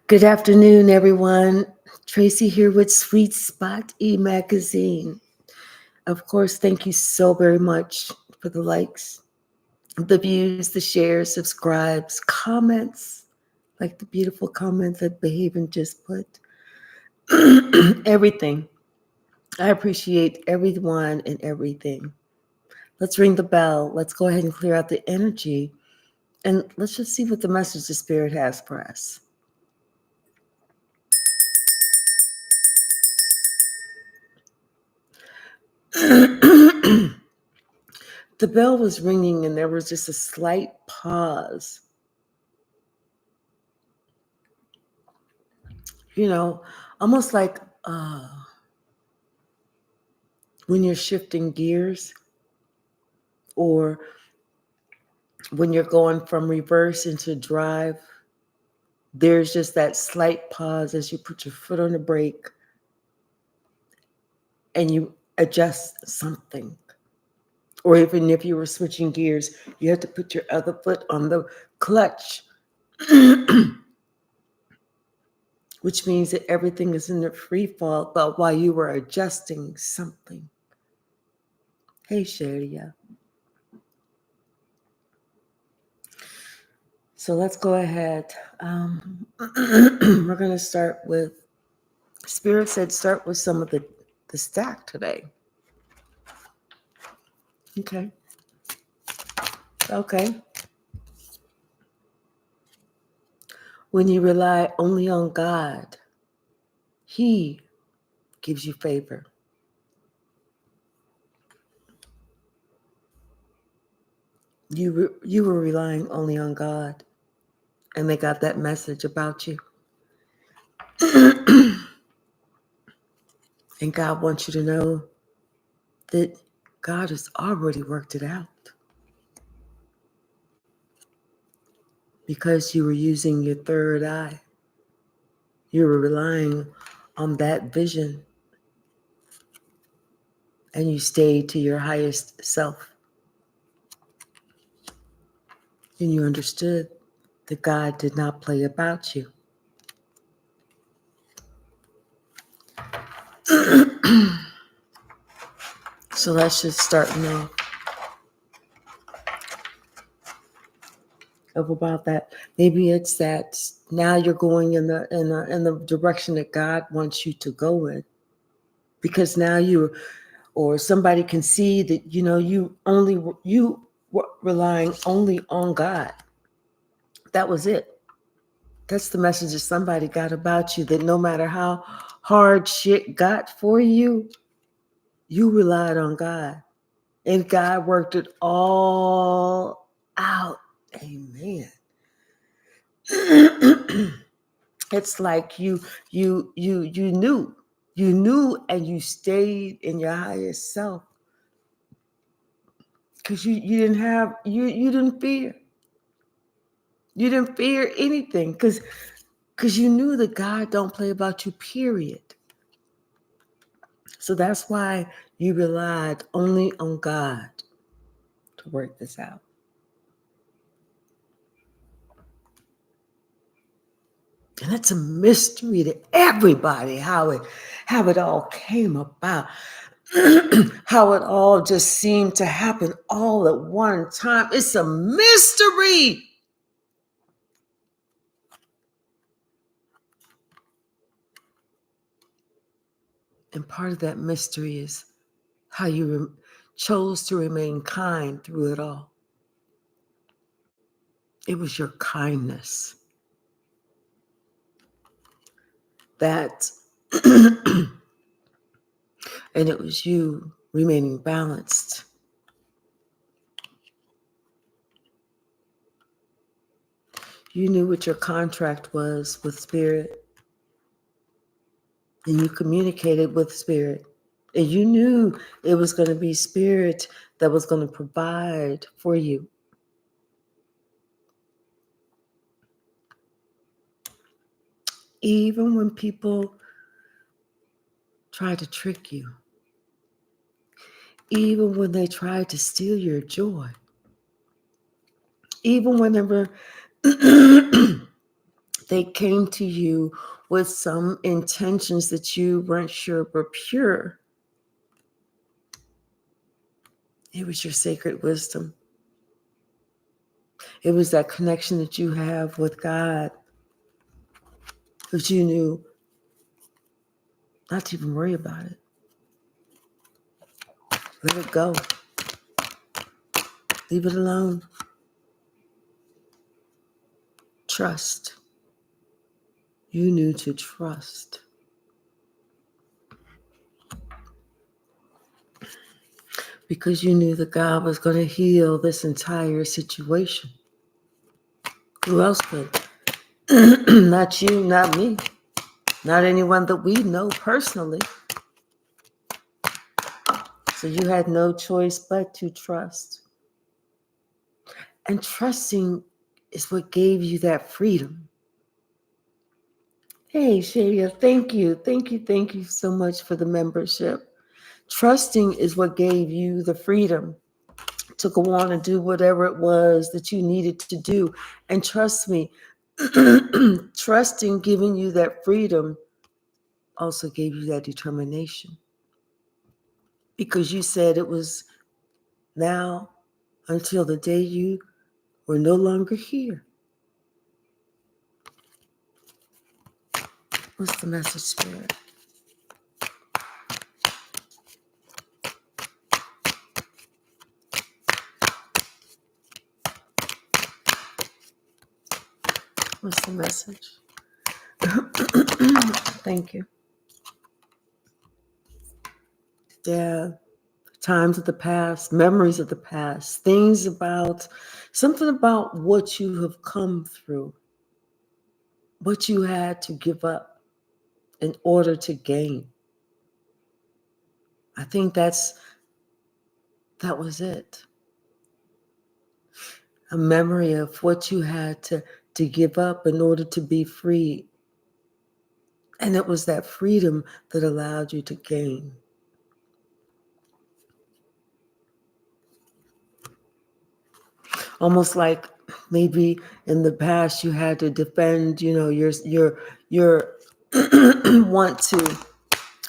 Good afternoon, everyone. Tracy here with Sweet Spot e-magazine. Of course, thank you so very much for the likes, the views, the shares, subscribes, comments, like the beautiful comments that Behaven just put. Everything. I appreciate everyone and everything. Let's ring the bell. Let's go ahead and clear out the energy. And let's just see what the message the Spirit has for us. The bell was ringing and there was just a slight pause. You know, almost like when you're shifting gears or when you're going from reverse into drive, there's just that slight pause as you put your foot on the brake and you adjust something. Or even if you were switching gears, you have to put your other foot on the clutch. Which means that everything is in the free fall, but while you were adjusting something. Hey, Sharia. So let's go ahead. We're going to start with, Spirit said start with some of the stack today. Okay. Okay. When you rely only on God, He gives you favor. You were relying only on God, and they got that message about you. And God wants you to know that God has already worked it out. Because you were using your third eye. You were relying on that vision. And you stayed to your highest self. And you understood that God did not play about you. So let's just start now. Of about that. Maybe it's that now you're going in the direction that God wants you to go in. Because now or somebody can see that, you were relying only on God. That was it. That's the message that somebody got about you, that no matter how hard shit got for you, you relied on God. And God worked it all out. Amen. It's like you knew and you stayed in your highest self. Because you didn't fear. You didn't fear anything because you knew that God don't play about you, period. So that's why you relied only on God to work this out. And it's a mystery to everybody how it all came about. How it all just seemed to happen all at one time. It's a mystery. And part of that mystery is how you chose to remain kind through it all. It was your kindness that, and it was you remaining balanced. You knew what your contract was with Spirit, and you communicated with Spirit, and you knew it was going to be Spirit that was going to provide for you. Even when people try to trick you, even when they try to steal your joy, even whenever They came to you with some intentions that you weren't sure were pure. It was your sacred wisdom. It was that connection that you have with God, that you knew not to even worry about it. Let it go. Leave it alone. Trust. You knew to trust. Because you knew that God was going to heal this entire situation. Who else could? Not you, not me, not anyone that we know personally. So you had no choice but to trust. And trusting is what gave you that freedom. Hey, Shaya, thank you. Thank you so much for the membership. Trusting is what gave you the freedom to go on and do whatever it was that you needed to do. And trust me, trusting giving you that freedom also gave you that determination. Because you said it was now until the day you were no longer here. What's the message, Spirit? What's the message? Thank you. Yeah, times of the past, memories of the past, things about, something about what you have come through, what you had to give up in order to gain. I think that was it. A memory of what you had to give up in order to be free. And it was that freedom that allowed you to gain. Almost like maybe in the past you had to defend, your want to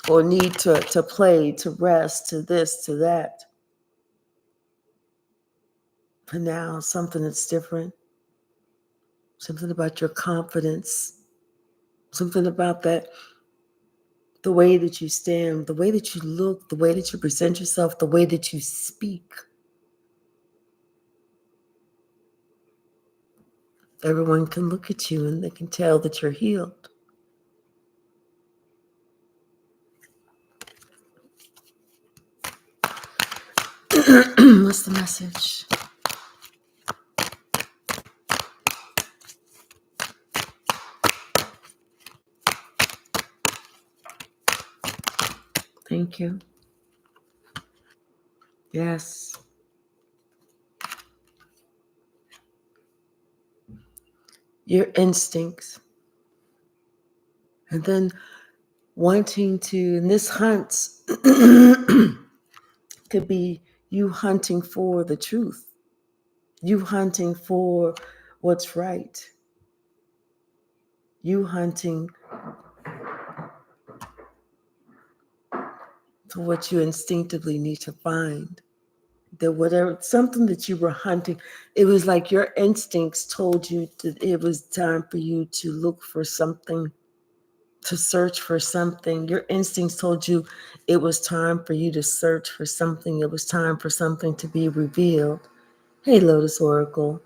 or need to play, to rest, to this, to that. But now something that's different, something about your confidence, something about that, the way that you stand, the way that you look, the way that you present yourself, the way that you speak. Everyone can look at you and they can tell that you're healed. What's the message? Thank you. Yes. Your instincts. And then wanting to, and this hunt could be you hunting for the truth, you hunting for what's right, you hunting for what you instinctively need to find. That whatever, something that you were hunting, it was like your instincts told you that it was time for you to look for something, to search for something. Your instincts told you it was time for you to search for something. It was time for something to be revealed. Hey, Lotus Oracle.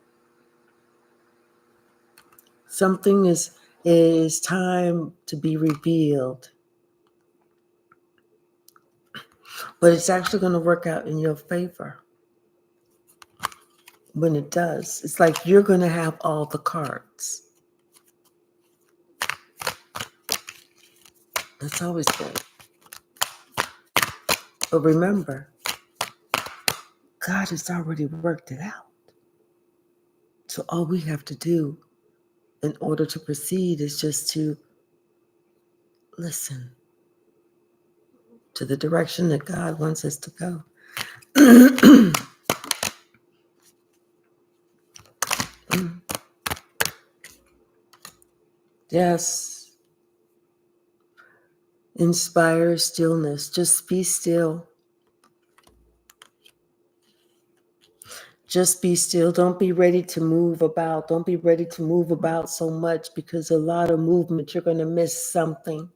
Something is time to be revealed. But it's actually going to work out in your favor. When it does, it's like you're going to have all the cards. That's always good. But remember, God has already worked it out. So all we have to do in order to proceed is just to listen to the direction that God wants us to go. Yes. Inspire stillness. Just be still. Just be still. Don't be ready to move about. Don't be ready to move about so much, because a lot of movement, you're going to miss something.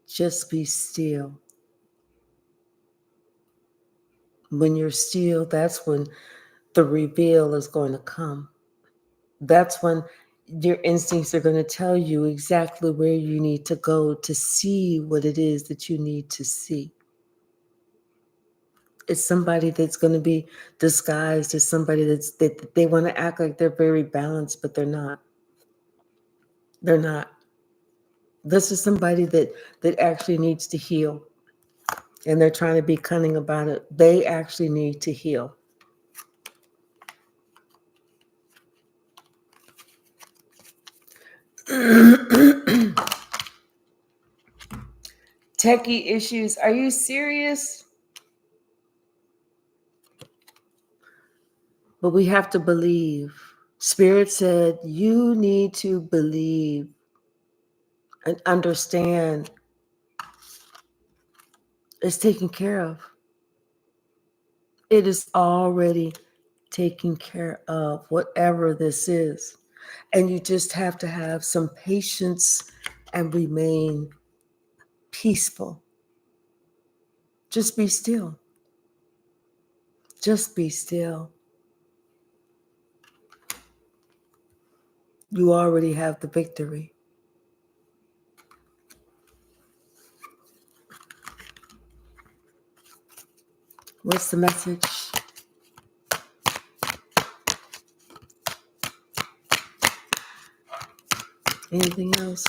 Just be still. When you're still, that's when the reveal is going to come. That's when your instincts are going to tell you exactly where you need to go to see what it is that you need to see. It's somebody that's going to be disguised as somebody that they want to act like they're very balanced, but they're not. They're not. This is somebody that actually needs to heal, and they're trying to be cunning about it. They actually need to heal. Techie issues. Are you serious? But we have to believe. Spirit said, you need to believe and understand it's taken care of. It is already taken care of, whatever this is. And you just have to have some patience and remain peaceful. Just be still. Just be still. You already have the victory. What's the message? Anything else?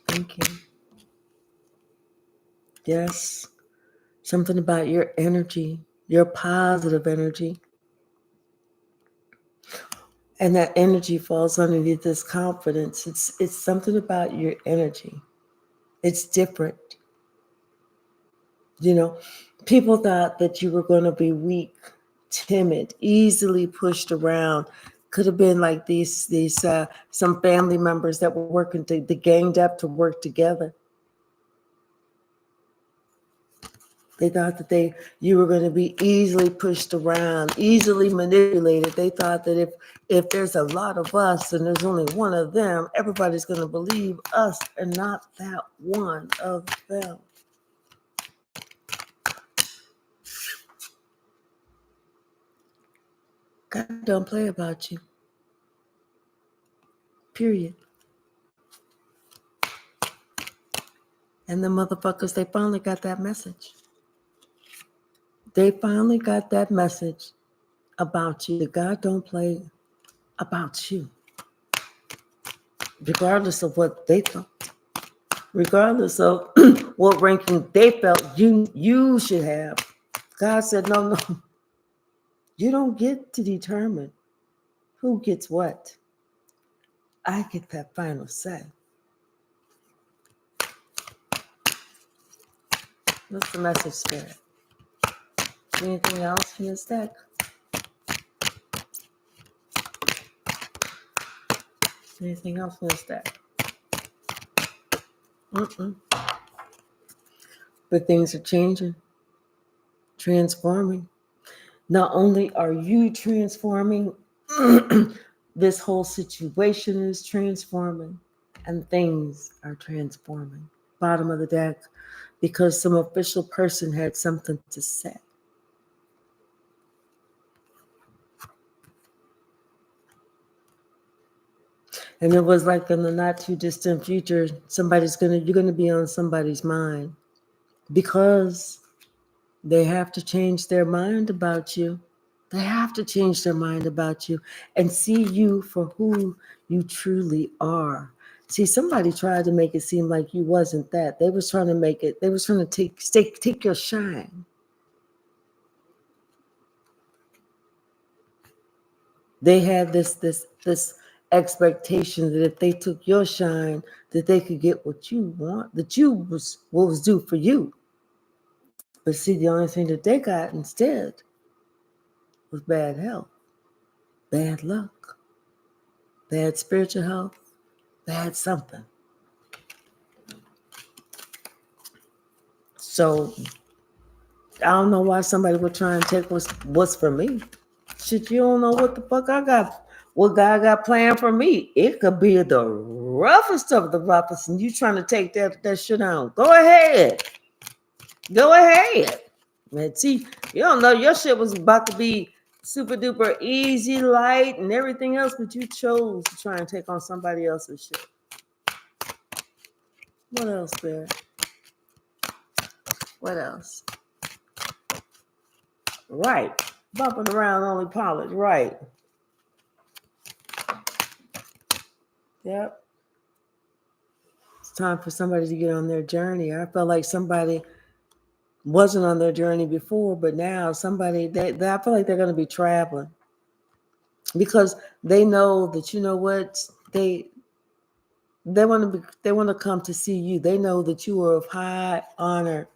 Thank you. Yes. Something about your energy, your positive energy. And that energy falls underneath this confidence. It's something about your energy. It's different. You know, people thought that you were going to be weak, timid, easily pushed around. Could have been like these some family members that were working they ganged up to work together. They thought that you were going to be easily pushed around, easily manipulated. They thought that if there's a lot of us and there's only one of them, everybody's going to believe us and not that one of them. God don't play about you. Period. And the motherfuckers, they finally got that message. They finally got that message about you. That God don't play about you. Regardless of what they thought. Regardless of what ranking they felt you should have. God said, no, you don't get to determine who gets what. I get that final say. What's the message, Spirit? Anything else in this deck? Anything else in this deck? But things are changing, transforming. Not only are you transforming, this whole situation is transforming, and things are transforming. Bottom of the deck, because some official person had something to say. And it was like in the not too distant future, you're gonna be on somebody's mind, because they have to change their mind about you. They have to change their mind about you and see you for who you truly are. See, somebody tried to make it seem like you wasn't that. They was trying to take your shine. They had this expectation that if they took your shine, that they could get what you want, what was due for you. But see, the only thing that they got instead with bad health, bad luck, bad spiritual health, bad something. So I don't know why somebody would try and take what's for me. Shit, you don't know what the fuck I got, what God got planned for me. It could be the roughest of the roughest, and you trying to take that shit on. Go ahead. Go ahead. Man, see, you don't know your shit was about to be super duper easy, light, and everything else, but you chose to try and take on somebody else's shit. What else, Spirit? What else? Right. Bumping around only polish. Right. Yep. It's time for somebody to get on their journey. I felt like somebody wasn't on their journey before, but now somebody, I feel like they're going to be traveling because they know that, you know what, they want to come to see you. They know that you are of high honor.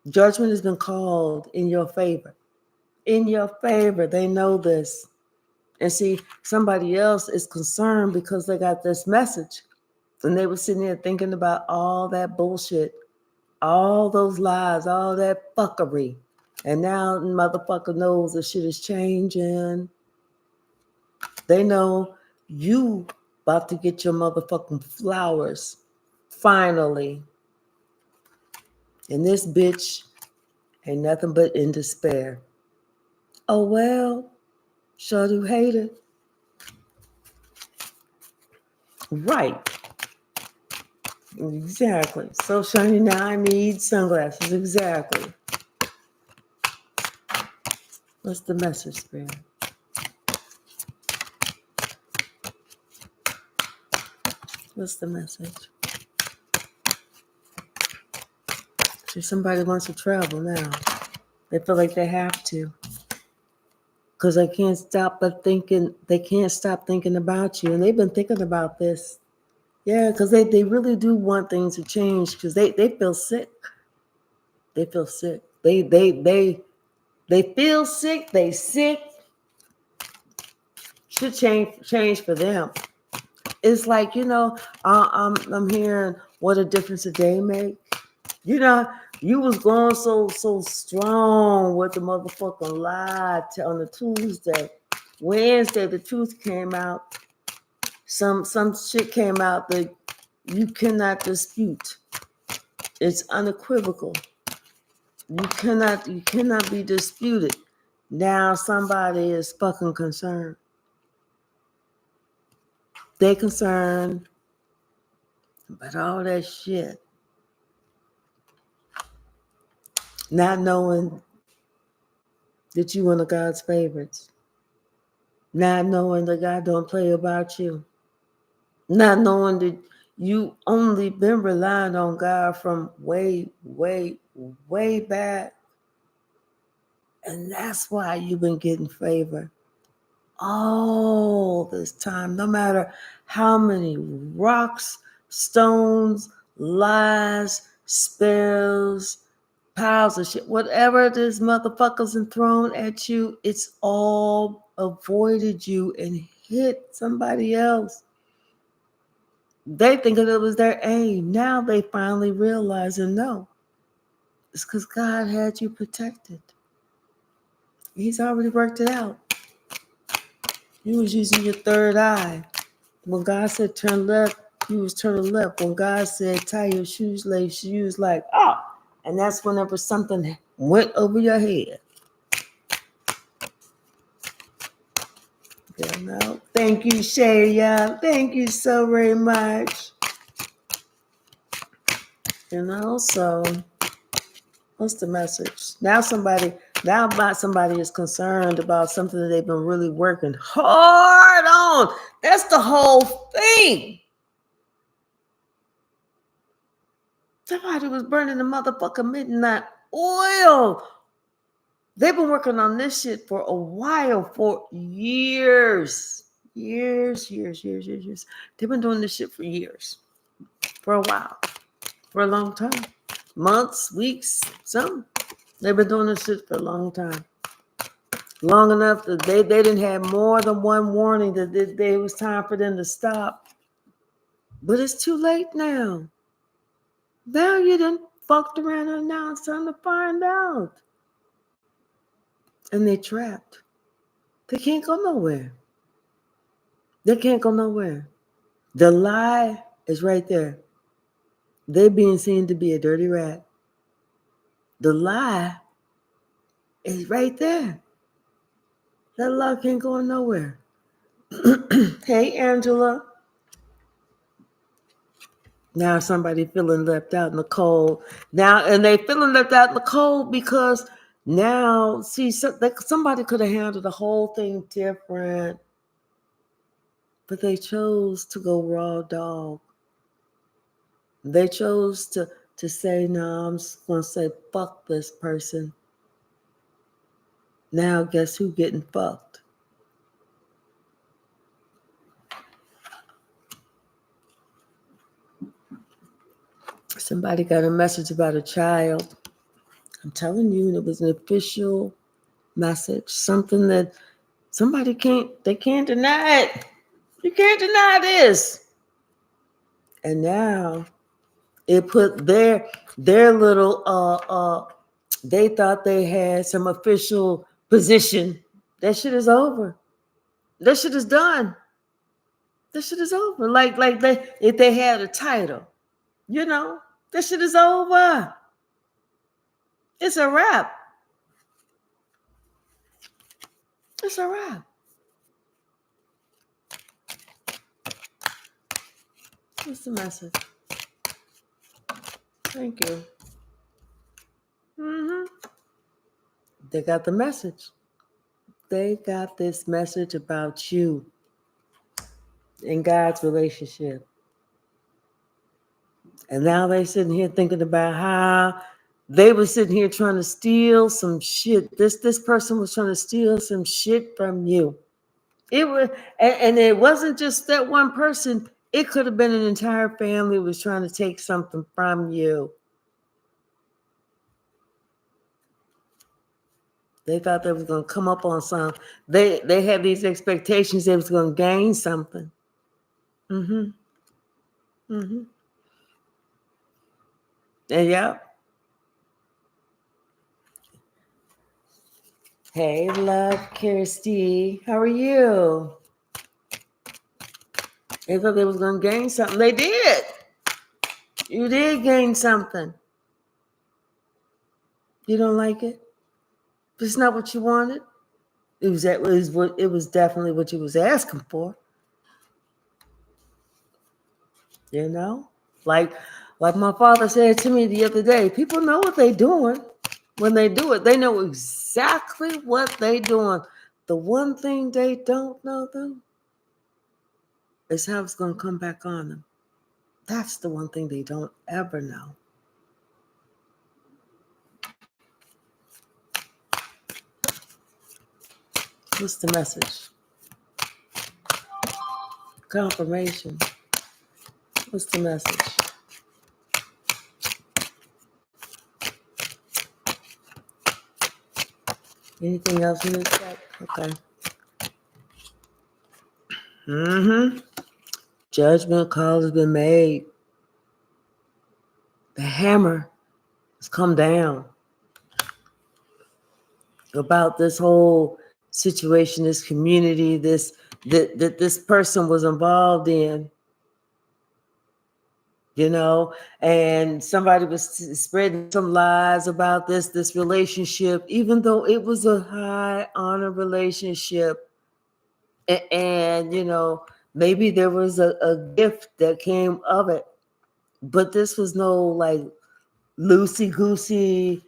Judgment has been called in your favor. In your favor. They know this. And see, somebody else is concerned because they got this message. And they were sitting there thinking about all that bullshit, all those lies, all that fuckery. And now motherfucker knows the shit is changing. They know you about to get your motherfucking flowers. Finally. And this bitch ain't nothing but in despair. Oh well, sure do hate it. Right. Exactly. So shiny now I need sunglasses. Exactly. What's the message, Spirit? What's the message? See, somebody wants to travel now. They feel like they have to. Because they can't stop thinking about you. And they've been thinking about this. Yeah, because they really do want things to change because they feel sick. They feel sick. They feel sick. They sick. Should change for them. It's like, I'm hearing what a difference a day make. You was going so strong with the motherfucking lie on the Tuesday. Wednesday, the truth came out. Some shit came out that you cannot dispute. It's unequivocal. You cannot be disputed. Now somebody is fucking concerned. They concerned about all that shit. Not knowing that you one of God's favorites. Not knowing that God don't play about you. Not knowing that you only been relying on God from way, way, way back. And that's why you've been getting favor all this time. No matter how many rocks, stones, lies, spells, piles of shit, whatever this motherfuckers and thrown at you, it's all avoided you and hit somebody else. They think it was their aim. Now they finally realize and know. It's because God had you protected. He's already worked it out. You was using your third eye. When God said turn left, you was turning left. When God said tie your shoes lace, you was like, oh. And that's whenever something went over your head. Thank you, Shaya. Thank you so very much. So what's the message? Now somebody is concerned about something that they've been really working hard on. That's the whole thing. Somebody was burning the motherfucking midnight oil. They've been working on this shit for a while, for years. Years. They've been doing this shit for years. For a while. For a long time. Months, weeks, some. They've been doing this shit for a long time. long enough that they didn't have more than one warning that it was time for them to stop. But it's too late now. Now you done fucked around and now it's time to find out. And they're trapped. They can't go nowhere. They can't go nowhere. The lie is right there. They're being seen to be a dirty rat. The lie is right there. That lie can't go nowhere. Hey, Angela. Now somebody feeling left out in the cold. Now, and they feeling left out in the cold because now, see, somebody could have handled the whole thing different, but they chose to go raw dog. They chose to say, no, I'm just going to say, fuck this person. Now, guess who getting fucked? Somebody got a message about a child. I'm telling you, it was an official message, something that they can't deny it. You can't deny this. And now it put their little they thought they had some official position. That shit is over. That shit is done. That shit is over. Like if they had a title, that shit is over. It's a wrap. It's a wrap. What's the message? Thank you. They got the message. They got this message about you in God's relationship. And now they sitting here thinking about how they were sitting here trying to steal some shit. This person was trying to steal some shit from you. It was, and it wasn't just that one person. It could have been an entire family was trying to take something from you. They thought they was going to come up on something. They had these expectations they was going to gain something. And yeah. Hey, love, Kirsty. How are you? They thought they was going to gain something. They did. You did gain something. You don't like it? It's not what you wanted. It was definitely what you was asking for. You know? Like my father said to me the other day, people know what they're doing. When they do it, they know exactly what they're doing. The one thing they don't know, though, is how it's going to come back on them. That's the one thing they don't ever know. What's the message? Confirmation. What's the message? Anything else in the chat? Okay. Judgment call has been made. The hammer has come down about this whole situation, this community, that this person was involved in. And somebody was spreading some lies about this relationship, even though it was a high honor relationship. And maybe there was a gift that came of it, but this was no like loosey-goosey,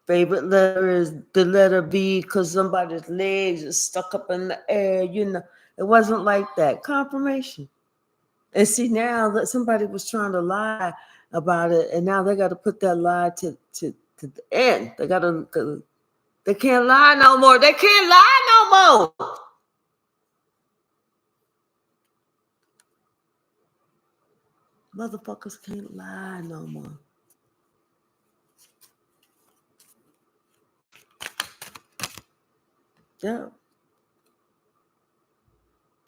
favorite letter is the letter B because somebody's legs is stuck up in the air, It wasn't like that. Confirmation. And see, now that somebody was trying to lie about it, and now they got to put that lie to the end. They can't lie no more. They can't lie no more. Motherfuckers can't lie no more. Yeah.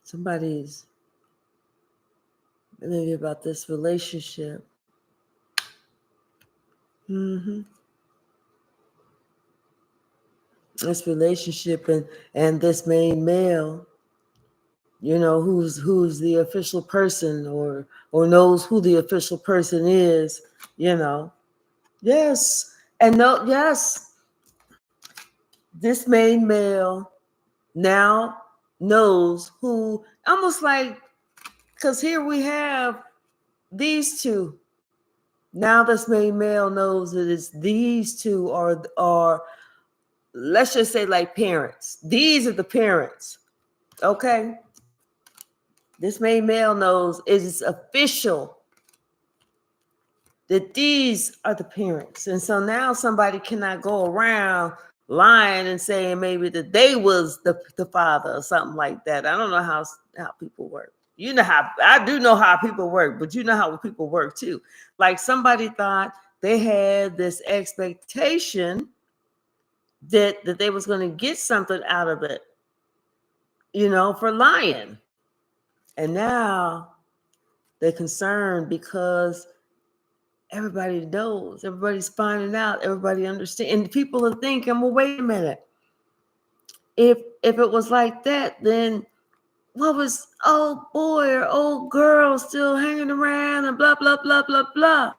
Somebody's maybe about this relationship. Mm-hmm. This relationship and this main male, who's the official person or knows who the official person is, Yes. And no, yes, this main male now knows who, almost like, because here we have these two. Now this main male knows that it's these two are let's just say like parents. These are the parents. Okay. This main male knows it is official that these are the parents. And so now somebody cannot go around lying and saying maybe that they was the father or something like that. I don't know how people work. You know how, I do know how people work, but you know how people work too. Like somebody thought they had this expectation that they was going to get something out of it, for lying. And now they're concerned because everybody knows, everybody's finding out, everybody understands, and people are thinking, well, wait a minute. If it was like that, then what was old boy or old girl still hanging around and blah, blah, blah, blah, blah?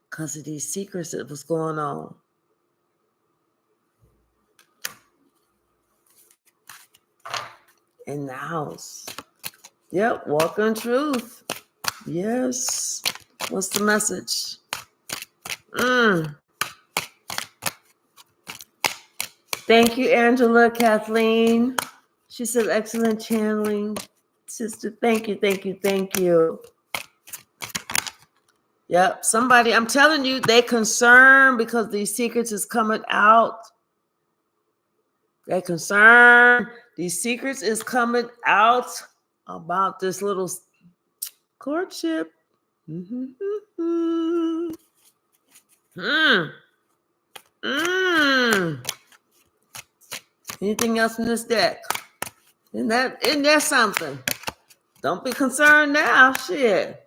Because of these secrets that was going on. In the house. Yep, walk in truth. Yes. What's the message? Thank you, Angela, Kathleen. She said, excellent channeling. Sister, thank you, thank you, thank you. Yep, somebody, I'm telling you, they concerned because these secrets is coming out. They're concerned. These secrets is coming out about this little courtship. Anything else in this deck? Isn't that something? Don't be concerned now. Shit.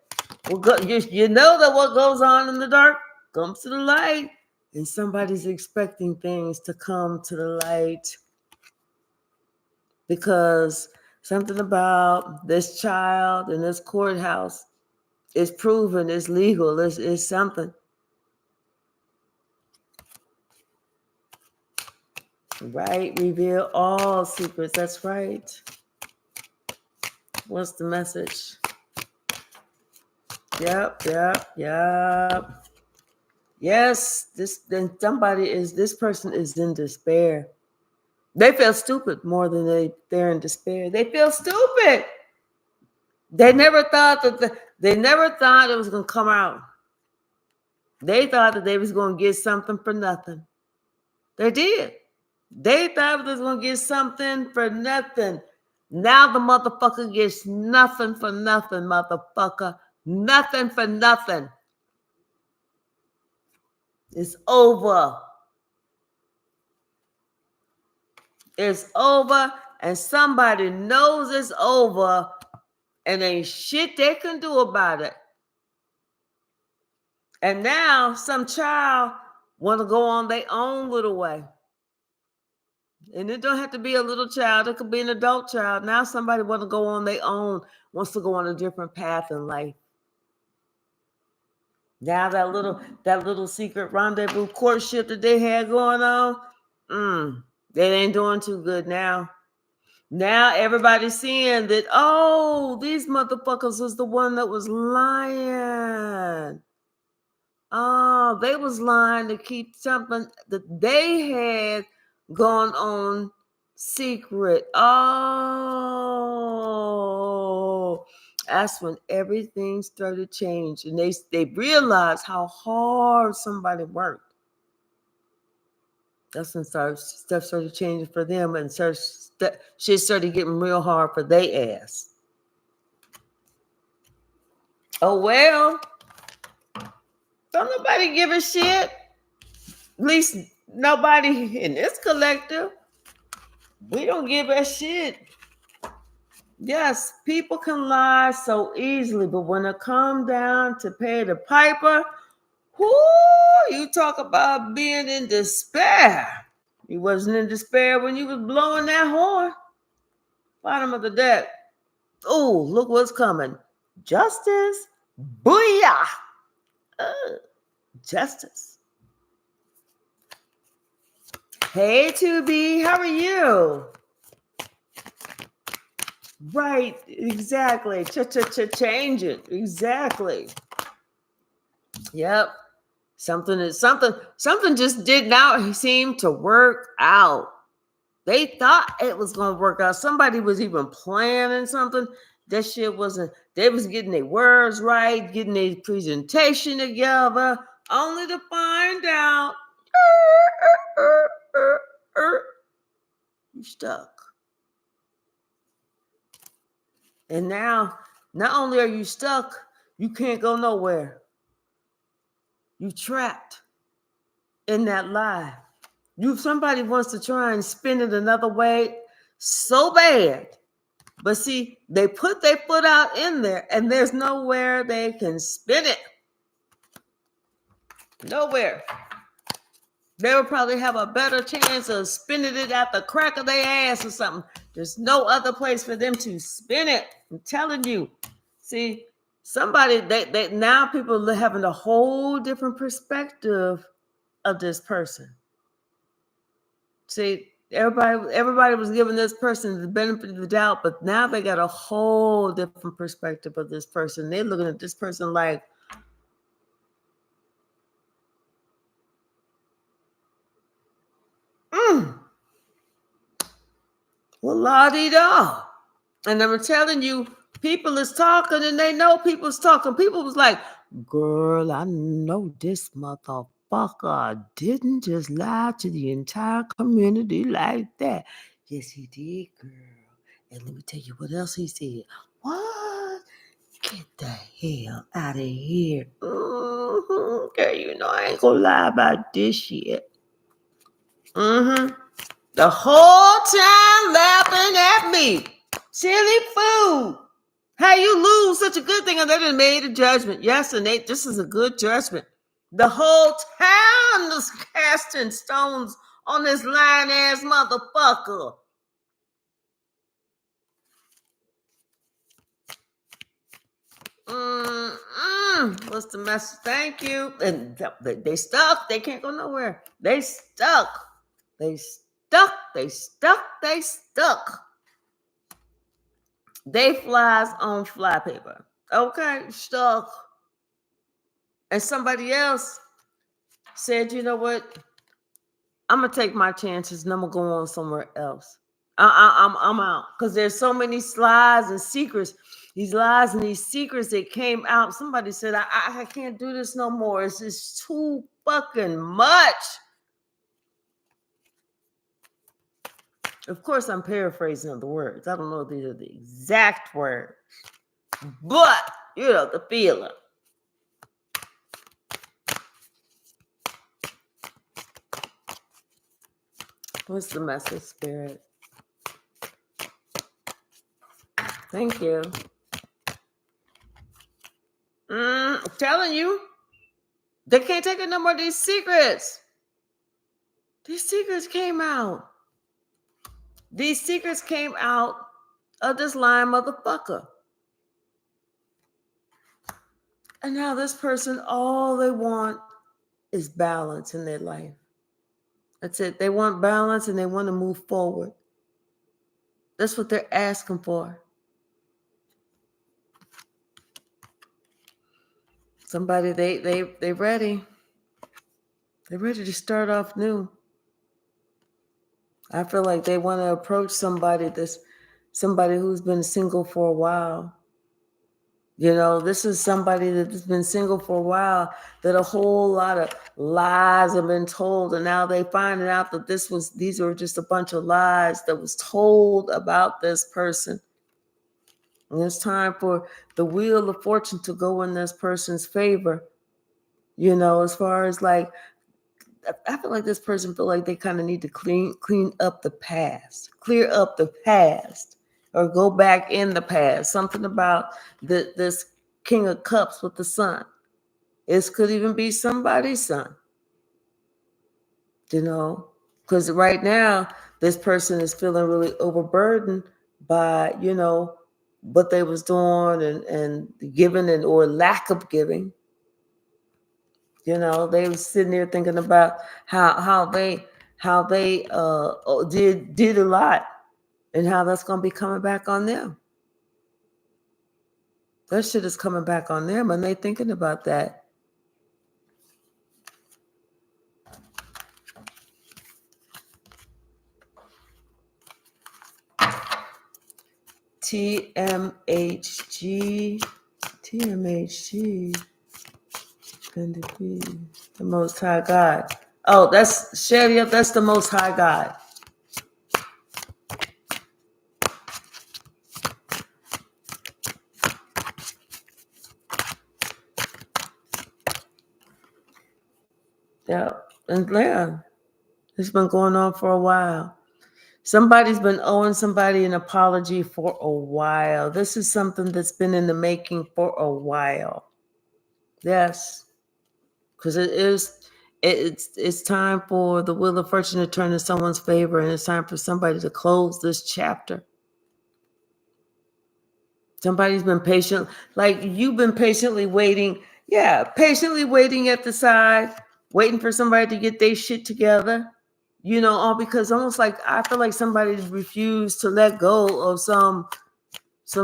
You know that what goes on in the dark comes to the light. And somebody's expecting things to come to the light. Because something about this child in this courthouse is proven, it's legal, it's something. Right? Reveal all secrets. That's right. What's the message? Yep. Yes, this person is in despair. They feel stupid more than they're in despair. They feel stupid. They never thought it was gonna come out. They thought that they was gonna get something for nothing. They did. They thought they was gonna get something for nothing. Now the motherfucker gets nothing for nothing, motherfucker. Nothing for nothing. It's over. It's over, and somebody knows it's over, and ain't shit they can do about it. And now some child want to go on their own little way. And it don't have to be a little child. It could be an adult child. Now somebody want to go on their own, wants to go on a different path in life. Now that little secret rendezvous courtship that they had going on, they ain't doing too good now. Now everybody's seeing that, oh, these motherfuckers was the one that was lying. Oh, they was lying to keep something that they had gone on secret. Oh, that's when everything started changing. They realized how hard somebody worked. That's when stuff started changing for them, and shit started getting real hard for their ass. Oh well. Don't nobody give a shit. At least Nobody in this collective, we don't give a shit. Yes, people can lie so easily, but when it comes down to pay the piper, whoo, you talk about being in despair. You wasn't in despair when you was blowing that horn. Bottom of the deck. Oh, look what's coming. Justice. Booyah. Justice. Hey, 2B, how are you? Right, exactly. Change it. Exactly. Yep. Something just did not seem to work out. They thought it was going to work out. Somebody was even planning something. That shit wasn't. They was getting their words right, getting their presentation together, only to find out you stuck. And now, not only are you stuck, you can't go nowhere. You trapped in that lie. Somebody wants to try and spin it another way so bad. But see, they put their foot out in there and there's nowhere they can spin it. Nowhere. They would probably have a better chance of spinning it at the crack of their ass or something. There's no other place for them to spin it. I'm telling you. See, they now people are having a whole different perspective of this person. See, everybody was giving this person the benefit of the doubt, but now they got a whole different perspective of this person. They're looking at this person like, well, la-dee-da. And I'm telling you, people is talking and they know people's talking. People was like, girl, I know this motherfucker didn't just lie to the entire community like that. Yes, he did, girl. And let me tell you what else he said. What? Get the hell out of here. Girl, you know I ain't gonna lie about this shit. The whole time laughing at me. Silly fool. How you lose such a good thing? And they done made a judgment. Yes, and this is a good judgment. The whole town was casting stones on this lying ass motherfucker. What's the message? Thank you. And they stuck. They can't go nowhere. They stuck. They stuck. They stuck. They stuck. They flies on fly paper. Okay, stuck. And somebody else said, you know what? I'm gonna take my chances and I'm gonna go on somewhere else. I'm out because there's so many lies and secrets. These lies and these secrets that came out. Somebody said, I can't do this no more. It's just too fucking much. Of course, I'm paraphrasing the words. I don't know if these are the exact words, but you know the feeling. What's the message, Spirit? Thank you. I'm telling you, they can't take it no more. These secrets. These secrets came out. These secrets came out of this lying motherfucker. And now this person, all they want is balance in their life. That's it. They want balance and they want to move forward. That's what they're asking for. Somebody, they ready. They're ready to start off new. I feel like they want to approach somebody who's been single for a while. You know, this is somebody that's been single for a while, that a whole lot of lies have been told, and now they finding out that these were just a bunch of lies that was told about this person. And it's time for the wheel of fortune to go in this person's favor. You know, as far as like I feel like this person feel like they kind of need to clean up the past, clear up the past, or go back in the past. Something about this King of Cups with the sun. This could even be somebody's son, because right now this person is feeling really overburdened by, what they was doing and giving or lack of giving. They were sitting there thinking about how they did a lot, and how that's gonna be coming back on them. That shit is coming back on them, and they thinking about that. TMHG, going to be the Most High God. Oh, that's Shadia. That's the Most High God. Yeah, and yeah, it's been going on for a while. Somebody's been owing somebody an apology for a while. This is something that's been in the making for a while. Yes, because it's time for the wheel of fortune to turn in someone's favor, and it's time for somebody to close this chapter. Somebody's been patient, like you've been patiently waiting. Yeah, patiently waiting at the side, waiting for somebody to get their shit together. All because almost like I feel like somebody refused to let go of some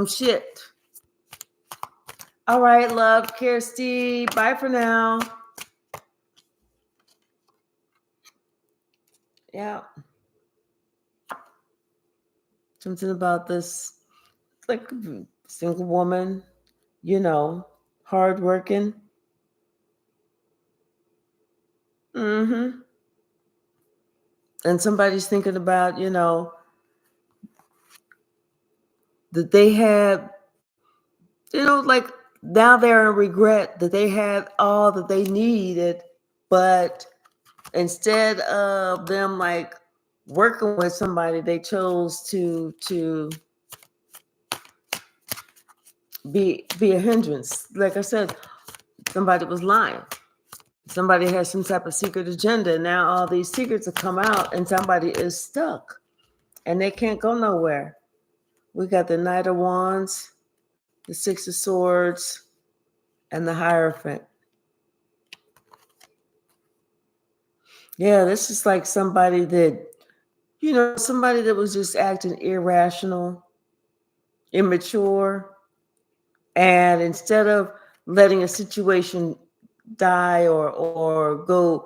shit. All right, love, Kirsty. Bye for now. Yeah. Something about this, like single woman, hardworking. Mm-hmm. And somebody's thinking about, that they had, like now they're in regret that they had all that they needed, but instead of them like working with somebody, they chose to be a hindrance. Like I said, somebody was lying. Somebody has some type of secret agenda. Now all these secrets have come out, and somebody is stuck, and they can't go nowhere. We got the Knight of Wands, the Six of Swords, and the Hierophant. Yeah, this is like somebody that, somebody that was just acting irrational, immature, and instead of letting a situation die or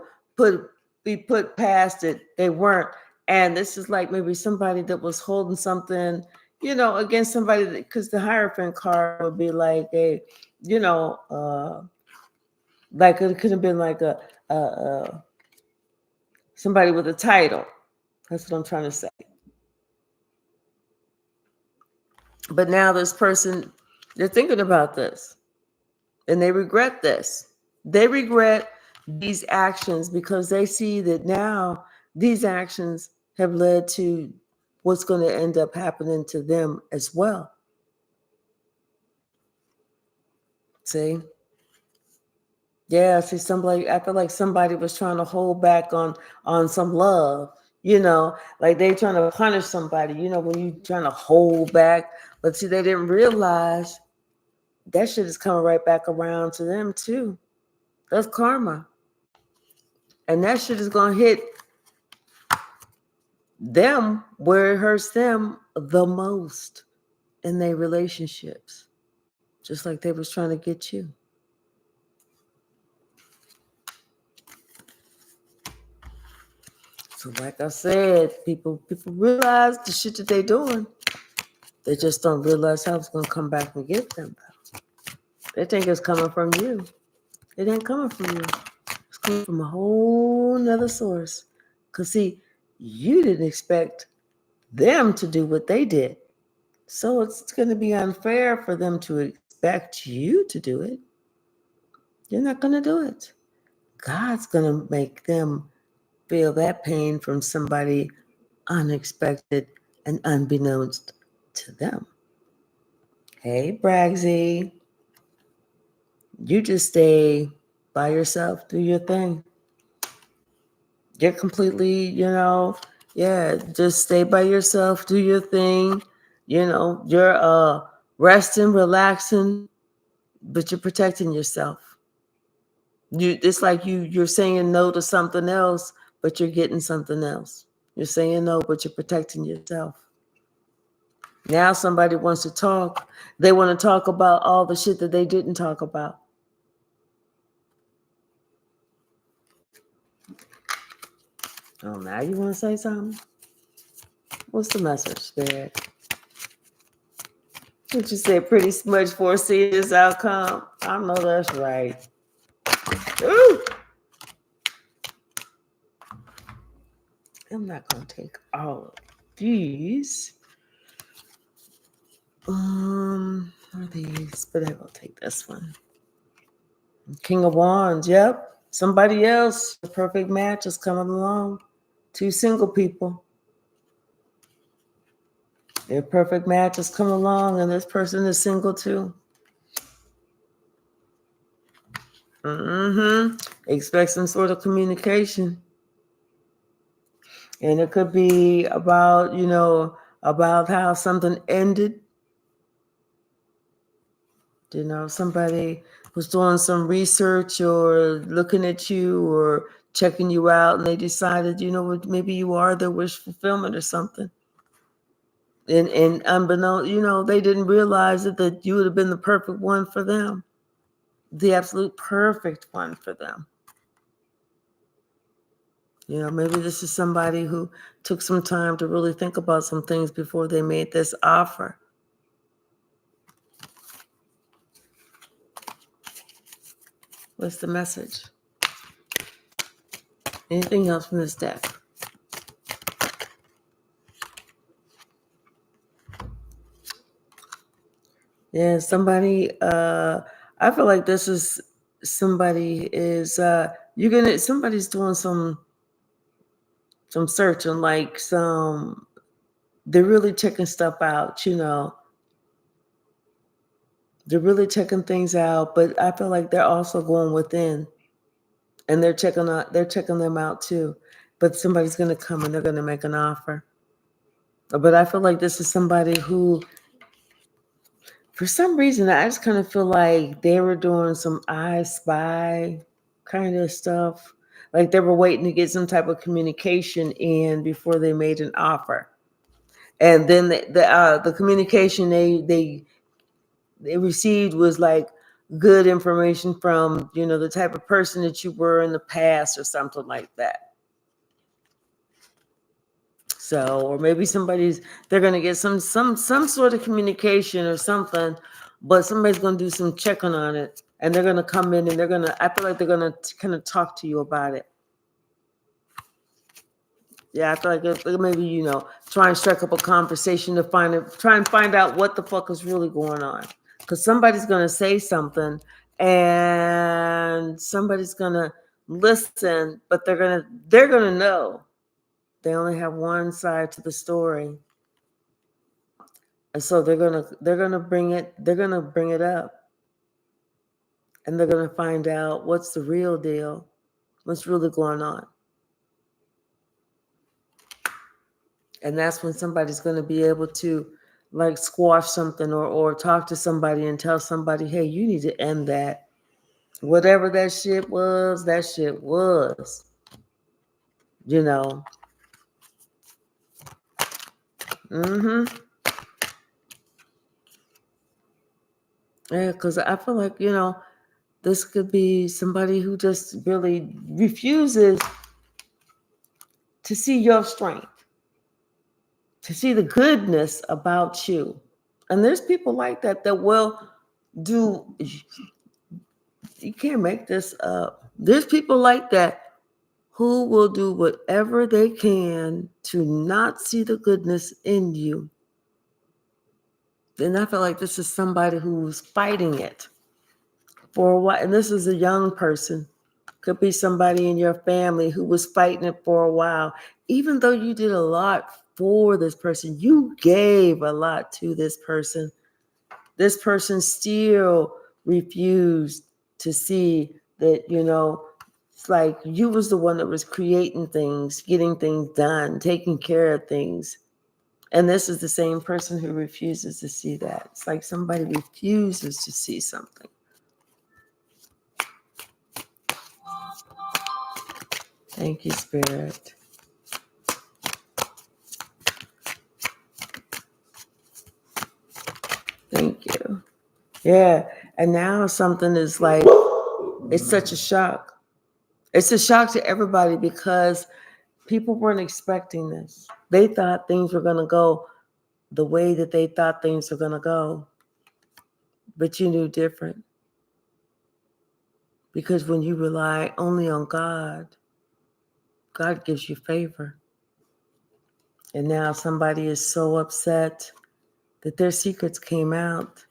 be put past it, they weren't. And this is like maybe somebody that was holding something, against somebody, because the Hierophant card would be like like it could have been like a somebody with a title. That's what I'm trying to say. But now this person, they're thinking about this, and they regret this. They regret these actions because they see that now these actions have led to what's going to end up happening to them as well. See? Yeah, see, I feel like somebody was trying to hold back on some love, like they trying to punish somebody, when you trying to hold back. But see, they didn't realize that shit is coming right back around to them too. That's karma. And that shit is going to hit them where it hurts them the most in their relationships, just like they was trying to get you. So like I said, people realize the shit that they doing. They just don't realize how it's going to come back and get them. They think it's coming from you. It ain't coming from you. It's coming from a whole nother source. Because see, you didn't expect them to do what they did. So it's going to be unfair for them to expect you to do it. You're not going to do it. God's going to make them feel that pain from somebody unexpected and unbeknownst to them. Hey, Bragsy, you just stay by yourself, do your thing. You're completely, just stay by yourself, do your thing. You're resting, relaxing, but you're protecting yourself. It's like you're saying no to something else, but you're getting something else. You're saying no, but you're protecting yourself. Now somebody wants to talk. They want to talk about all the shit that they didn't talk about. Oh, now you want to say something? What's the message, Spirit? What you say? Pretty much foresee this outcome. I know that's right. Ooh! I'm not gonna take all of these. What are these? But I will take this one. King of Wands. Yep. Somebody else. The perfect match is coming along. 2 single people. Their perfect match is coming along, and this person is single too. Expect some sort of communication. And it could be about, about how something ended. Somebody was doing some research or looking at you or checking you out, and they decided, maybe you are their wish fulfillment or something. And unbeknown, they didn't realize that you would have been the perfect one for them. The absolute perfect one for them. Maybe this is somebody who took some time to really think about some things before they made this offer. What's the message? Anything else from this deck? Yeah, somebody, I feel like this is somebody is, somebody's doing some searching, like they're really checking stuff out, They're really checking things out, but I feel like they're also going within and they're checking them out too. But somebody's going to come and they're going to make an offer. But I feel like this is somebody who, for some reason, I just kind of feel like they were doing some I Spy kind of stuff. Like they were waiting to get some type of communication in before they made an offer. And then the communication they received was like good information from, the type of person that you were in the past or something like that. So, or maybe they're going to get some sort of communication or something, but somebody's going to do some checking on it and they're going to come in and I feel like they're going to kind of talk to you about it. Yeah, I feel like maybe, try and strike up a conversation to try and find out what the fuck is really going on. Because somebody's going to say something and somebody's going to listen, but they're going to know. They only have one side to the story. And so they're gonna bring it up. And they're gonna find out what's the real deal, what's really going on. And that's when somebody's gonna be able to like squash something or talk to somebody and tell somebody, hey, you need to end that. Whatever that shit was. Yeah, because I feel like, this could be somebody who just really refuses to see your strength, to see the goodness about you. And there's people like that will do, you can't make this up. There's people like that who will do whatever they can to not see the goodness in you. And I feel like this is somebody who's fighting it for a while. And this is a young person. Could be somebody in your family who was fighting it for a while. Even though you did a lot for this person, you gave a lot to this person. This person still refused to see that, it's like you was the one that was creating things, getting things done, taking care of things. And this is the same person who refuses to see that. It's like somebody refuses to see something. Thank you, Spirit. Thank you. Yeah. And now something is like, it's such a shock. It's a shock to everybody because people weren't expecting this. They thought things were going to go the way that they thought things were going to go. But you knew different. Because when you rely only on God, God gives you favor. And now somebody is so upset that their secrets came out.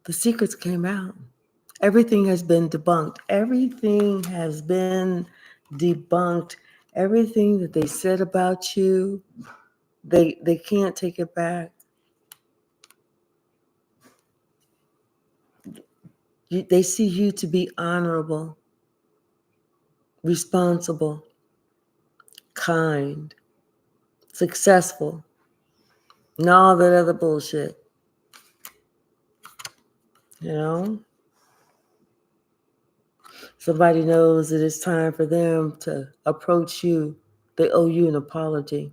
The secrets came out. Everything has been debunked. Everything has been debunked. Everything that they said about you, they can't take it back. They see you to be honorable, responsible, kind, successful, and all that other bullshit. Somebody knows that it's time for them to approach you. They owe you an apology,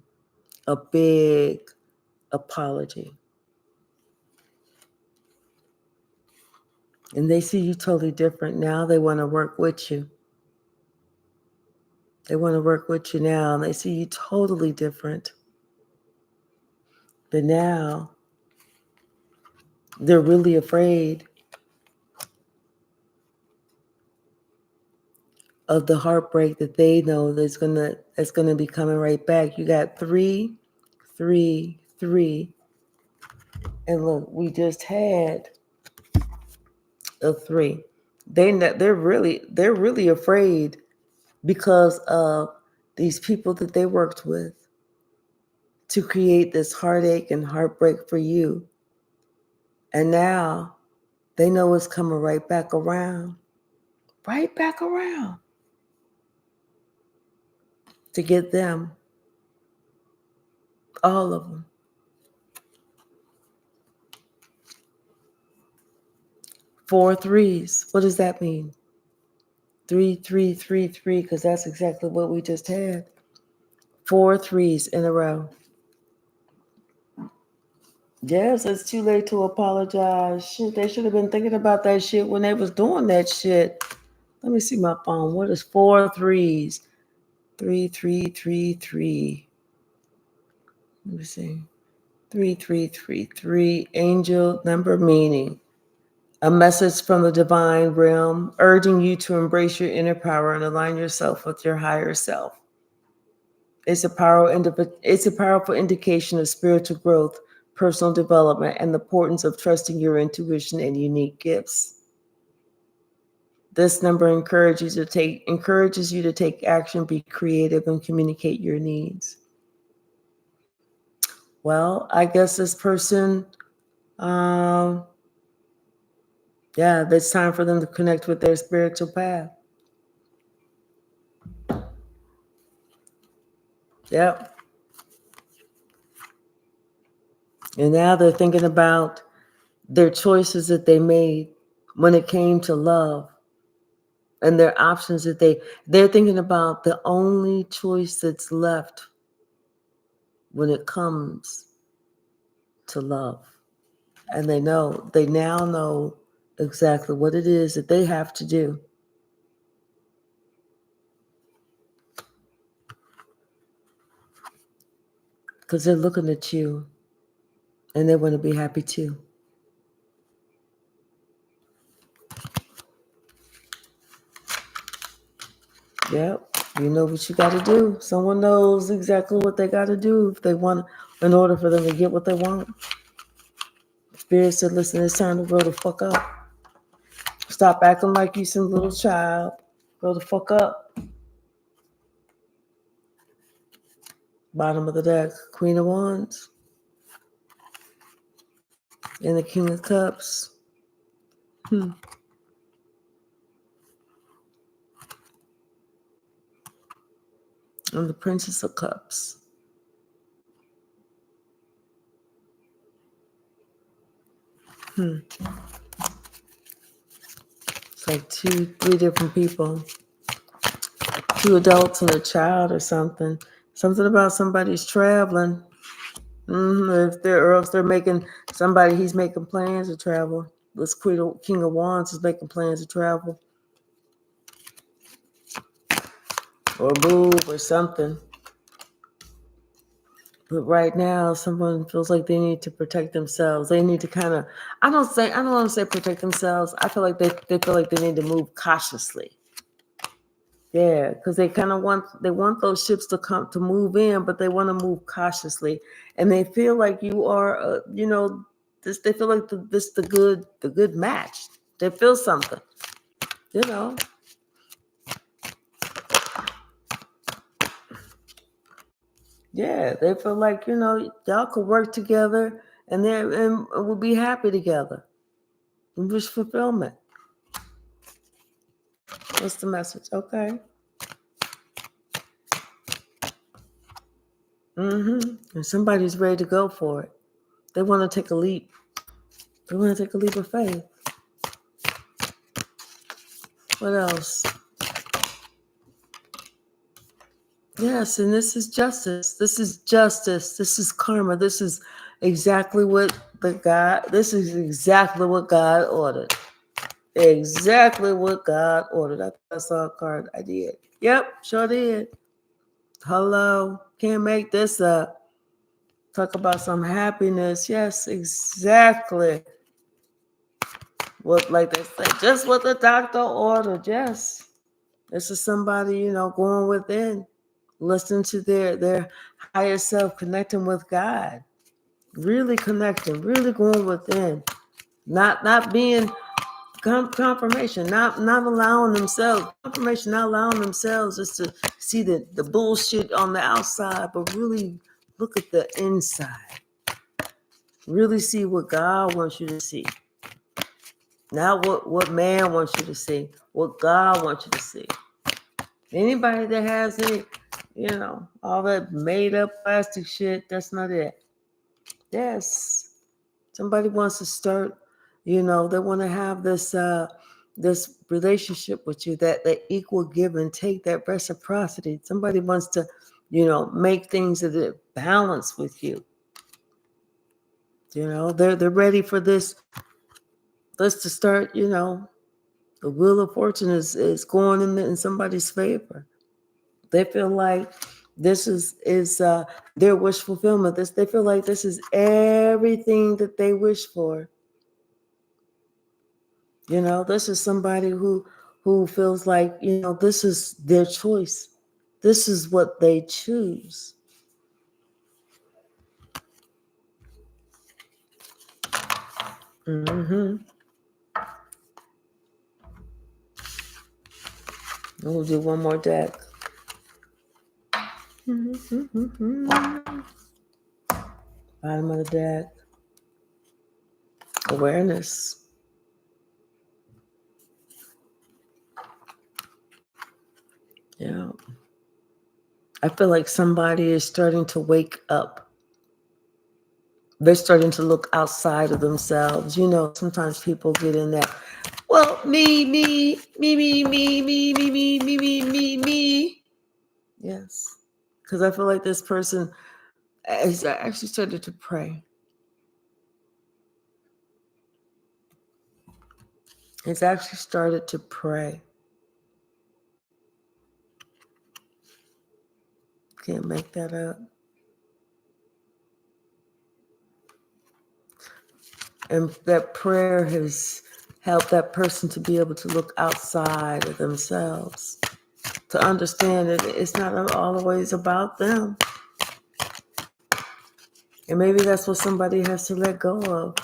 a big apology. And they see you totally different. Now they want to work with you. They want to work with you now, and they see you totally different. But now they're really afraid of the heartbreak that they know that's gonna be coming right back. You got 3, 3, 3. And look, we just had a 3. They're really afraid because of these people that they worked with to create this heartache and heartbreak for you. And now they know it's coming right back around to get them, all of them. 4 3s. What does that mean? 3, 3, 3, 3, because that's exactly what we just had. 4 3s in a row. Yes, it's too late to apologize. Shit, they should have been thinking about that shit when they was doing that shit. Let me see my phone. What is 4 3s? 3, 3, 3, 3. Let me see. 3, 3, 3, 3. Angel number meaning. A message from the divine realm urging you to embrace your inner power and align yourself with your higher self. It's a powerful indication of spiritual growth, personal development, and the importance of trusting your intuition and unique gifts. This number encourages you to take action, be creative, and communicate your needs. Well, I guess this person, it's time for them to connect with their spiritual path. Yep. And now they're thinking about their choices that they made when it came to love and their options that they're thinking about the only choice that's left when it comes to love. And they now know exactly what it is that they have to do. Because they're looking at you and they want to be happy too. Yep. You know what you got to do. Someone knows exactly what they got to do if they want, in order for them to get what they want. Spirit said, listen, it's time to grow the fuck up. It's Stop acting like you some little child. Grow the fuck up. Bottom of the deck, Queen of Wands. And the King of Cups. And the Princess of Cups. It's like 3 different people. 2 adults and a child or something. Something about somebody's traveling. If they're making he's making plans to travel. This King of Wands is making plans to travel. Or move or something. But right now, someone feels like they need to protect themselves. They need to kind of, I don't want to say protect themselves. I feel like they feel like they need to move cautiously. Yeah, because they kind of want those ships to move in, but they want to move cautiously, and they feel like you are, this. They feel like the good match. They feel something, you know. Yeah, they feel like y'all could work together, and we'll be happy together. And wish fulfillment. What's the message? Okay. And somebody's ready to go for it. They want to take a leap. They want to take a leap of faith. What else? Yes, and this is justice. This is justice. This is karma. This is exactly what this is exactly what God ordered. Exactly what God ordered. I saw a card. I did. Yep, sure did. Hello. Can't make this up. Talk about some happiness. Yes, exactly. What, like they say, just what the doctor ordered. Yes. This is somebody, going within. Listening to their higher self, connecting with God, really connecting, really going within, not being confirmation, not allowing themselves confirmation, not allowing themselves just to see the bullshit on the outside, but really look at the inside. Really see what God wants you to see, not what man wants you to see, what God wants you to see. Anybody that has any, all that made up plastic shit, that's not it. Yes. Somebody wants to start, they want to have this relationship with you, that equal give and take, that reciprocity. Somebody wants to, make things that are balanced with you. They're ready for this to start, the wheel of fortune is going in somebody's favor. They feel like this is their wish fulfillment. They feel like this is everything that they wish for. This is somebody who feels like, this is their choice. This is what they choose. We'll do one more deck. Bottom of the deck. Awareness. Yeah. I feel like somebody is starting to wake up. They're starting to look outside of themselves. Sometimes people get in that, well, me. Yes. Because I feel like this person has actually started to pray. It's actually started to pray. Can't make that up. And that prayer has helped that person to be able to look outside of themselves, to understand that it's not always about them. And maybe that's what somebody has to let go of,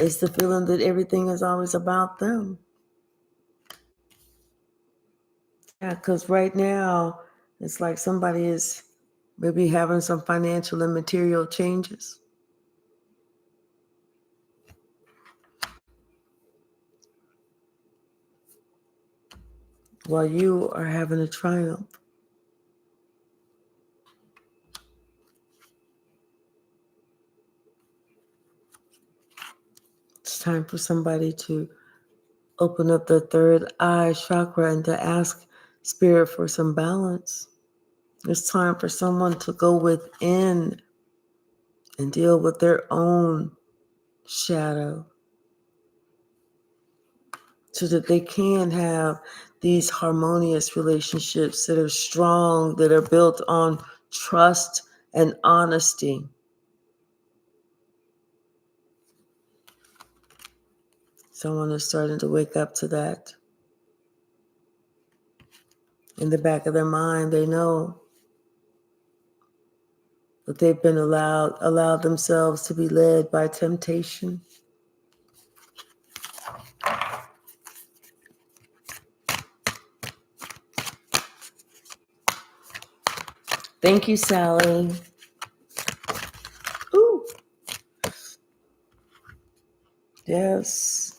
is the feeling that everything is always about them. Yeah, because right now it's like somebody is maybe having some financial and material changes. While you are having a triumph. It's time for somebody to open up the third eye chakra and to ask Spirit for some balance. It's time for someone to go within and deal with their own shadow so that they can have these harmonious relationships that are strong, that are built on trust and honesty. Someone is starting to wake up to that. In the back of their mind, they know that they've been allowed themselves to be led by temptation. Thank you, Sally. Ooh. Yes.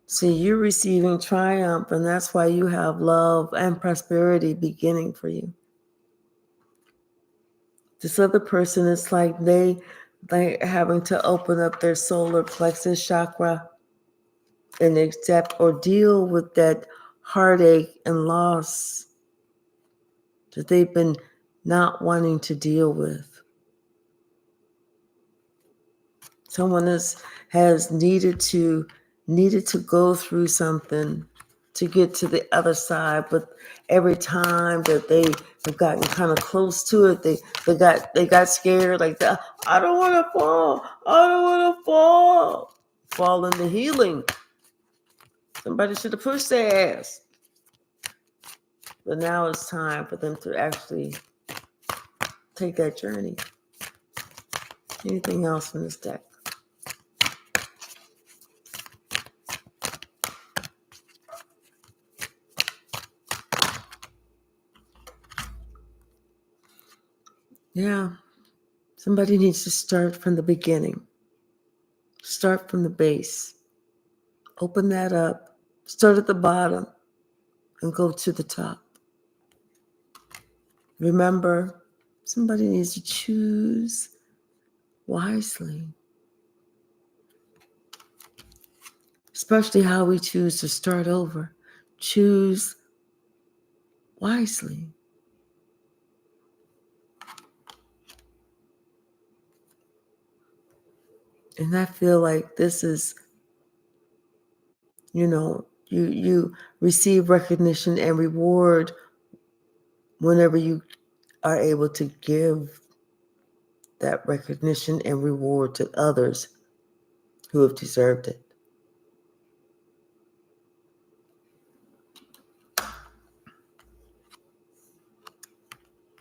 See, you're receiving triumph, and that's why you have love and prosperity beginning for you. This other person, is like they having to open up their solar plexus chakra and accept or deal with that heartache and loss that they've been not wanting to deal with. Someone has needed to go through something to get to the other side, but every time that they have gotten kind of close to it, they got scared, like that. I don't want to fall. I don't want to fall. Fall into healing. Somebody should have pushed their ass. But now it's time for them to actually take that journey. Anything else in this deck? Yeah. Somebody needs to start from the beginning. Start from the base. Open that up. Start at the bottom and go to the top. Remember, somebody needs to choose wisely. Especially how we choose to start over. Choose wisely. And I feel like this is, you receive recognition and reward whenever you are able to give that recognition and reward to others who have deserved it.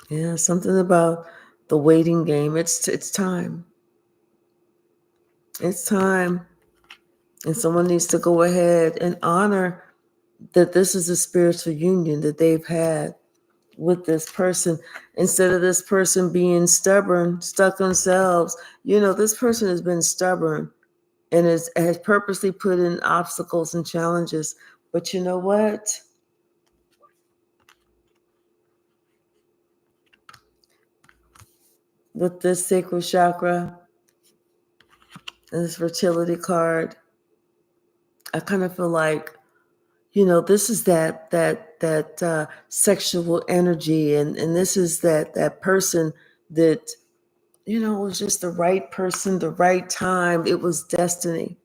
Yeah, something about the waiting game. It's time. It's time. And someone needs to go ahead and honor that this is a spiritual union that they've had with this person. Instead of this person being stubborn, stuck themselves, this person has been stubborn and has purposely put in obstacles and challenges. But you know what? With this sacral chakra and this fertility card, I kind of feel like, this is that sexual energy, and this is that person that, was just the right person, the right time. It was destiny.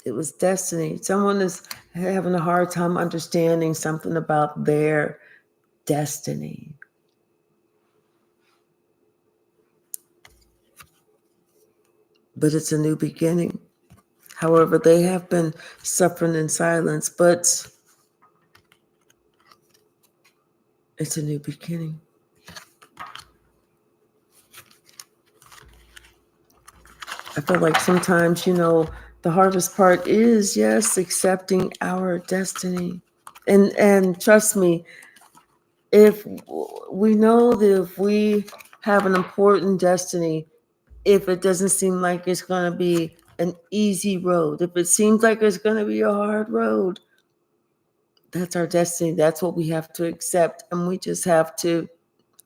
It was destiny. Someone is having a hard time understanding something about their destiny. But it's a new beginning. However, they have been suffering in silence, but it's a new beginning. I feel like sometimes, the hardest part is, yes, accepting our destiny. And trust me, if we know that if we have an important destiny, if it doesn't seem like it's going to be an easy road, if it seems like it's going to be a hard road, that's our destiny. That's what we have to accept. And we just have to,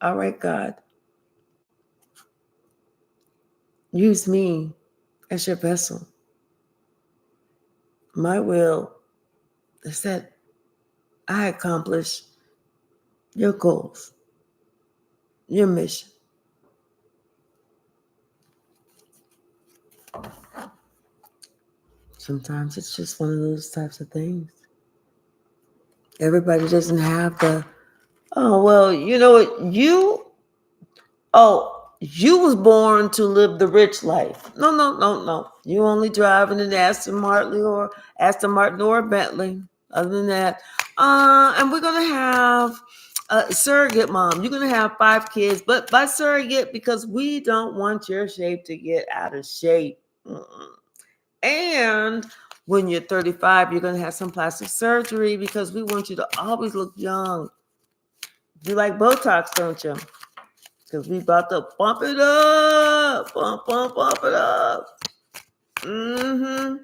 all right, God, use me as your vessel. My will is that I accomplish your goals, your mission. Sometimes it's just one of those types of things. Everybody doesn't have the, oh, well, you know what? You was born to live the rich life. No, no, no, no. You only driving an Aston Martin or a Bentley. Other than that, and we're gonna have a surrogate mom. You're gonna have 5 kids, but by surrogate because we don't want your shape to get out of shape. Mm-mm. And when you're 35, you're gonna have some plastic surgery because we want you to always look young. You like Botox, don't you? Because we about to bump it up. Bump it up. Mm-hmm.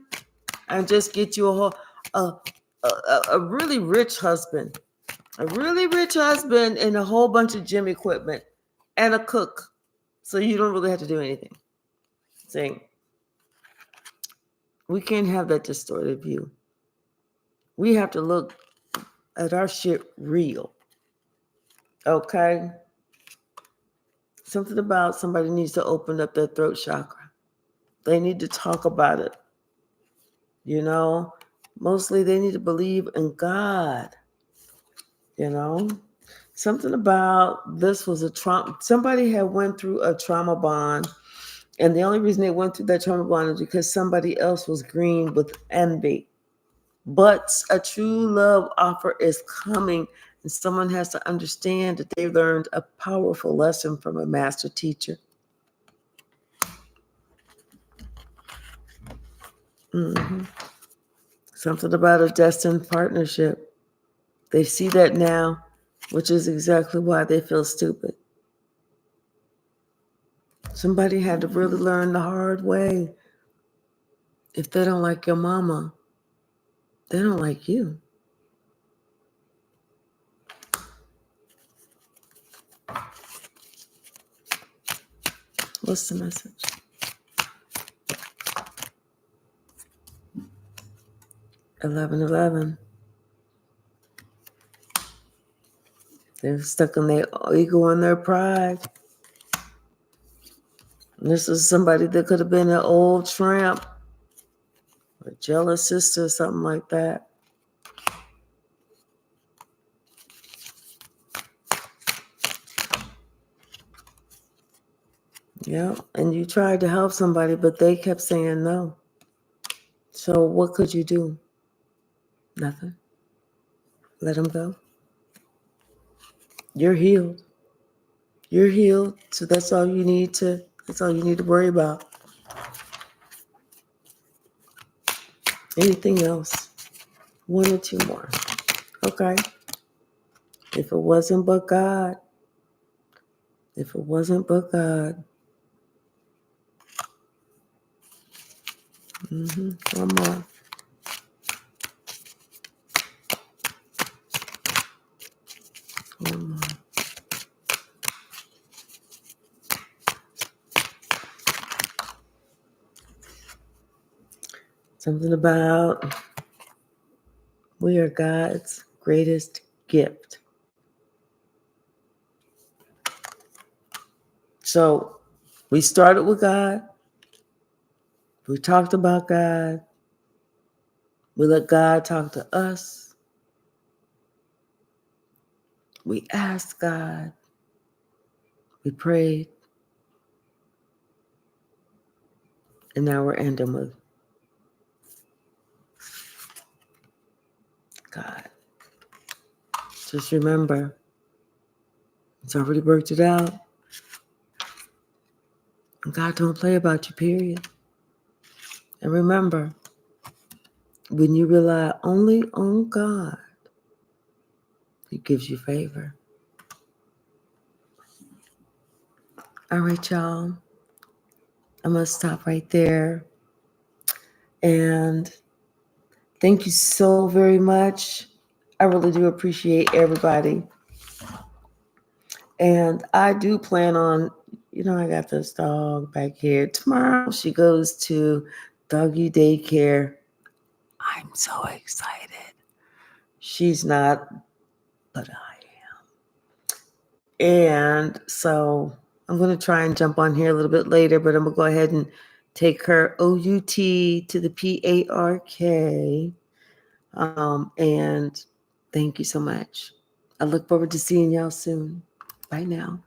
And just get you a really rich husband. A really rich husband and a whole bunch of gym equipment and a cook. So you don't really have to do anything. See, we can't have that distorted view. We have to look at our shit real. Okay? Something about somebody needs to open up their throat chakra. They need to talk about it. You know, mostly they need to believe in God. You know, something about this was a trauma. Somebody had went through a trauma bond, and the only reason they went through that trauma bond is because somebody else was green with envy. But a true love offer is coming, and someone has to understand that they learned a powerful lesson from a master teacher. Mm-hmm. Something about a destined partnership. They see that now, which is exactly why they feel stupid. Somebody had to really learn the hard way. If they don't like your mama, they don't like you. What's the message? 11:11. They're stuck in their ego and their pride. And this is somebody that could have been an old tramp, a jealous sister, something like that. Yeah, and you tried to help somebody, but they kept saying no. So what could you do? Nothing. Let them go. You're healed. You're healed. So that's all you need to worry about. Anything else? 1 or 2 more. Okay. If it wasn't but God. If it wasn't but God. One more. One more. Something about we are God's greatest gift. So we started with God. We talked about God. We let God talk to us. We asked God. We prayed. And now we're ending with God. Just remember, He's already worked it out. And God don't play about you, period. And remember, when you rely only on God, He gives you favor. All right, y'all. I'm going to stop right there. And thank you so very much. I really do appreciate everybody. And I do plan on, I got this dog back here. Tomorrow she goes to doggy daycare. I'm so excited. She's not, but I am. And so I'm going to try and jump on here a little bit later, but I'm going to go ahead and take her OUT to the PARK. And thank you so much. I look forward to seeing y'all soon. Bye now.